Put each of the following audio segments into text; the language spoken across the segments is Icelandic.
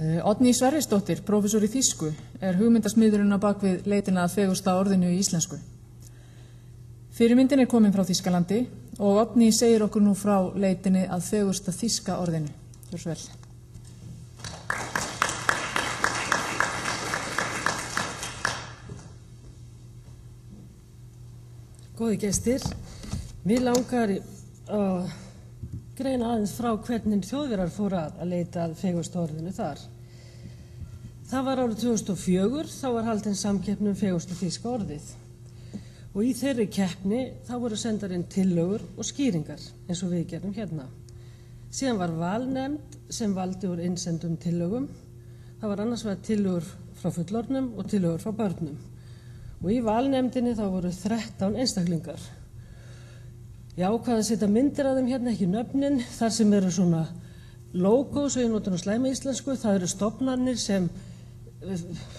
Oddný Sverrisdóttir, prófessor í þýsku, hugmyndasmiðurinn á bakvið leitina að fegursta orðinu í íslensku. Fyrirmyndin komin frá Þýskalandi og Oddný segir okkur nú frá leitinni að fegursta þýska orðinu. Gjörðu svo vel. Góði gestir, mér langar að greina aðeins frá hvernig Þjóðverjar fóru að leita að fegursta orðinu þar. Það var árið 2004, þá var haldin samkeppni fegursta þýska orðið. Og í þeirri keppni þá voru sendar inn tillögur og skýringar eins og við gerum hérna. Síðan var valnefnd sem valdi úr innsendum tillögum. Það var annars vegar tillögur frá fullorðnum og tillögur frá börnum. Og í valnefndinni þá voru 13 einstaklingar. Ég ákvað að setja myndir af þeim hérna, ekki nöfnin, þar sem eru svona logo, svo ég nota nú slæma íslensku, það eru stofnanir sem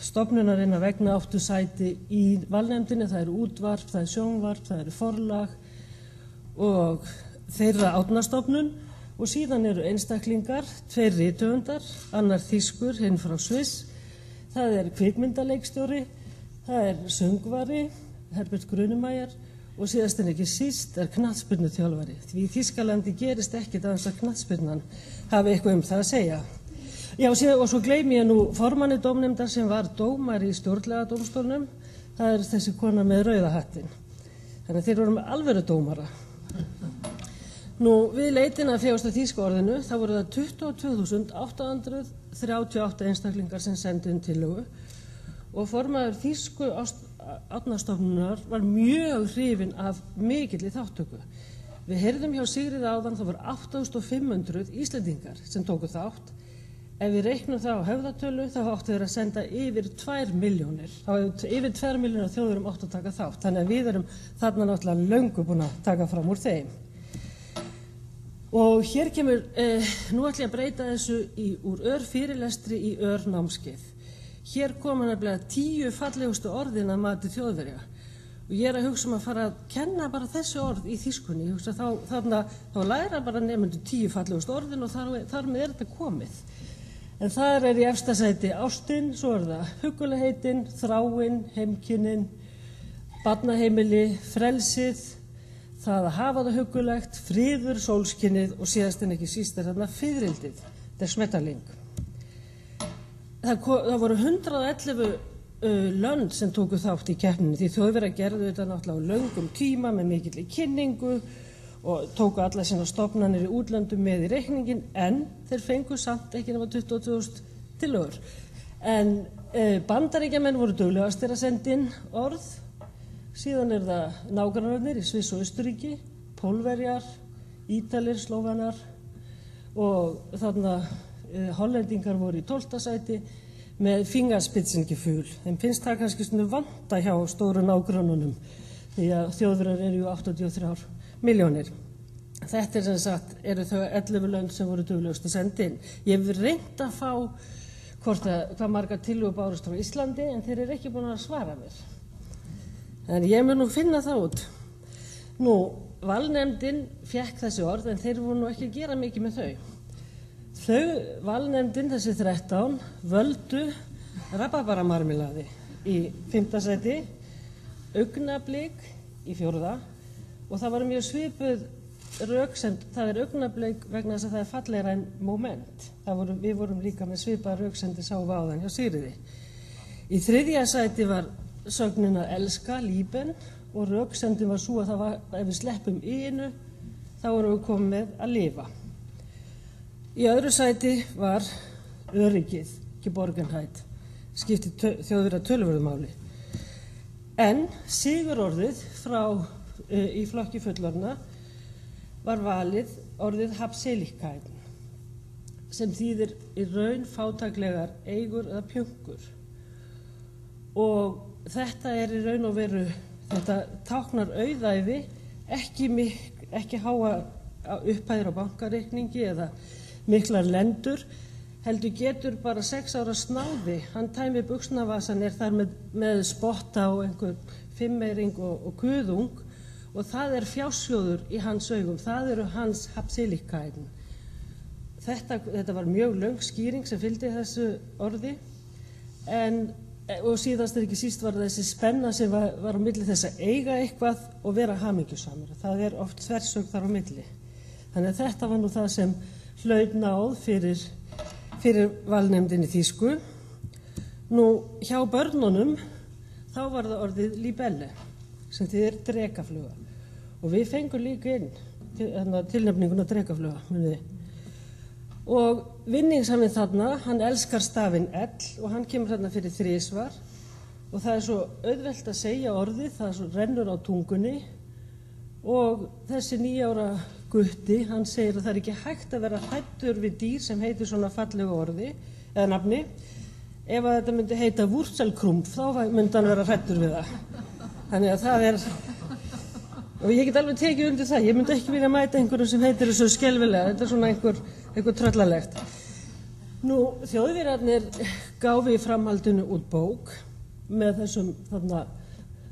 stofnunarinn að vegna áttu sæti í valnefndinni, það eru útvarp, það er sjónvarp, það eru forlag og þeirra átnastofnun og síðan eru einstaklingar, 2 rithöfundar, annar þýskur, hinn frá Sviss, það er kvikmyndaleikstjóri, það er söngvari, Herbert Grönemeyer og síðast en ekki síst er knattspyrnuþjálfari. Því í Þýskalandi gerist ekkert aðeins að knattspyrnan hafi eitthvað það að segja. Já, og svo gleymi ég nú formanni dómnefndar sem var dómari í stjórnlagadómstólnum. Það er þessi kona með rauða hattin. Þannig að þeir voru með alvöru dómara. Nú, við leitina að fegursta þýska orðinu, þá voru það 22.838 einstaklingar sem sendu inn tillögu og formaður þýsku átnastofnunar var mjög hrifinn af mikilli þáttöku. Við heyrðum hjá Sigríði áðan, það var 8.500 Íslendingar sem tóku þátt. Ef við reiknum það á höfðatölu, þá áttu þeir að senda yfir 2 milljónir. Þá hefur yfir 2 milljónir þjóðurum átt að taka þátt. Þannig að við erum þarna náttúrulega löngu búin að taka fram úr þeim. Og hér kemur, nú ætlum ég að breyta þessu úr örfyrirlestri í örnámskeið. Hér koma nefnilega 10 fallegustu orðin að mati Þjóðverja og ég að hugsa að fara að kenna bara þessi orð í þýskunni. Ég hugsa þá læra bara nemendur 10 fallegustu orðin og þar með þetta komið. En þar í efsta sæti ástin, svo það huggulegheitin, þráin, heimkynnin, barnaheimili, frelsið, það að hafa það huggulegt, friður, sólskinnið og síðast en ekki síst þarna fiðrildið, der Schmetterling. Það voru 111 lönd sem tóku þátt í keppninni því Þjóðverjar gerðu þetta náttúrulega á löngum tíma með mikilli kynningu og tóku alla sína stofnanir í útlöndum með í reikningin en þeir fengu samt ekki nema 22.000 tillögur. En Bandaríkjamenn voru duglegastir að senda inn orð, síðan það nágrannarnir í Sviss og Austurríki, Pólverjar, Ítalir, Slóvenar og þarna Hollendingar voru í 12. sæti með Fingerspitzengefühl. Þeim finnst það kannski stundum vanta hjá stóru nágrannunum því að Þjóðverjar eru 83 milljónir. Þetta sem sagt eru þau 11 lönd sem voru duglegust að senda inn. Ég hef reynt að fá hvað margar tillögur bárust frá Íslandi en þeir eru ekki búin að svara mér. En ég mun nú finna það út. Nú, valnefndin fékk þessi orð en þeir voru nú ekki að gera mikið með þau. Valnefndin, þessi 13, völdu rabarbaramarmelaði í 5. sæti, augnablik í 4. og það var mjög svipuð röksemd, það augnablik vegna þess að það fallegra en moment. Við vorum líka með svipaða röksemdi sáum við áðan hjá Sigríði. Í 3. sæti var sögnin að elska, líben og röksemdin var svo að ef við sleppum ynu, þá vorum við komið með að lifa. Í öðru sæti var öryggið, geborgenheit, skipti Þjóðverja töluverðu máli. En sigurorðið í flokki fullorðna var valið orðið Habseligkeit, sem þýðir í raun fátæklegar eigur eða pjönkur. Og þetta í raun og veru, þetta táknar auðæfi, ekki háa upphæðir á bankareikningi eða miklar lendur, heldur getur bara 6 ára snáði, hann tæmi buxnavasan þar með spotta og einhver 5-eyring og kuðung og það fjárssjóður í hans augum, það eru hans Habseligkeiten. þetta var mjög löng skýring sem fylgdi þessu orði og síðast ekki síst var þessi spenna sem var á milli þess að eiga eitthvað og vera hamingjusamur. Það oft þversögn þar á milli. Þannig að þetta var nú það sem hlaut náð fyrir valnefndinni þýsku. Nú hjá börnunum þá var það orðið libelle sem þýðir drekafluga og við fengum líka inn tilnefninguna drekafluga munið. Og vinningshafinn þarna, hann elskar stafinn L og hann kemur þarna fyrir þrisvar og það svo auðvelt að segja orðið, það svo rennur á tungunni og þessi 9 ára gutti, hann segir að það ekki hægt að vera hræddur við dýr sem heitir svona fallegu orði eða nafni. Ef að þetta myndi heita Wurzelkrumpf, þá myndi hann vera hræddur við það. Þannig að það og ég get alveg tekið undir það, ég myndi ekki vilja mæta einhverjum sem heitir þessu skelfilega, þetta svona einhver tröllalegt. Nú, Þjóðverjarnir gáfu í framhaldinu út bók með þessum þarna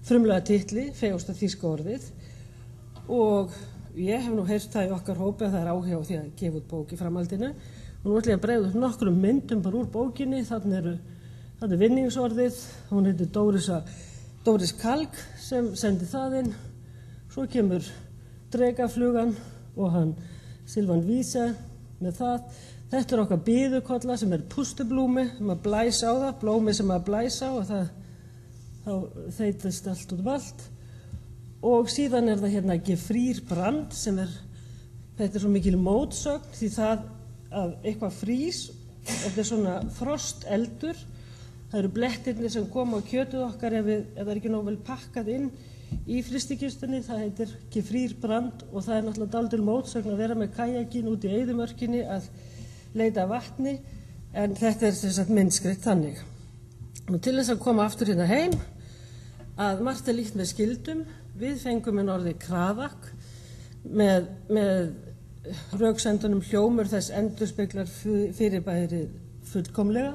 frumlega titli, fegursta þýska orðið og ég hef nú heyrt það í okkar hópi að það áhuga á því að gefa út bók í framhaldinu og nú ætla ég að bregða upp nokkrum myndum bara úr bókinni, þarna er vinningsorðið, hún heitir Doris Kalk sem sendi það inn. Svo kemur drekaflugan og hann Silvan Wiese með það. Þetta okkar biðukolla sem pustublúmi, sem að blæsa á það, blómi sem að blæsa á og þá þeytist allt út allt. Og síðan það hérna gefrýrbrand sem þetta svo mikil mótsögn því það að eitthvað frýs, þetta svona frosteldur, það eru blettirnir sem koma á kjötuð okkar ef það ekki nóg vel pakkað inn í frystikistunni, það heitir gefrýrbrand og það náttúrulega dálítil mótsögn að vera með kajakinn út í eyðimörkinni að leita vatni en þetta sem sagt myndskreitt þannig. Og til þess að koma aftur hérna heim að margt líkt með skildum, við fengum orðið kraðak með röksendunum hljómur þess endurspeglar fyrirbærið fullkomlega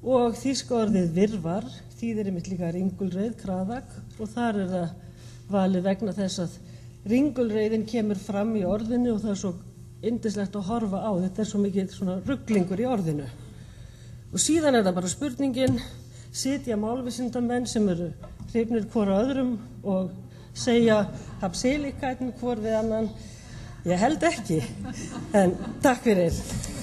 og þýska orðið virvar þýðir einmitt líka ringulreið, kraðak og þar það valið vegna þess að ringulreiðin kemur fram í orðinu og það svo yndislegt að horfa á, þetta svo mikið svona rugglingur í orðinu. Og síðan það bara spurningin, sitja málvísindamenn sem eru hrifnir hvora öðrum og segja hapseligkeiten hvor við annan, ég held ekki, en takk fyrir.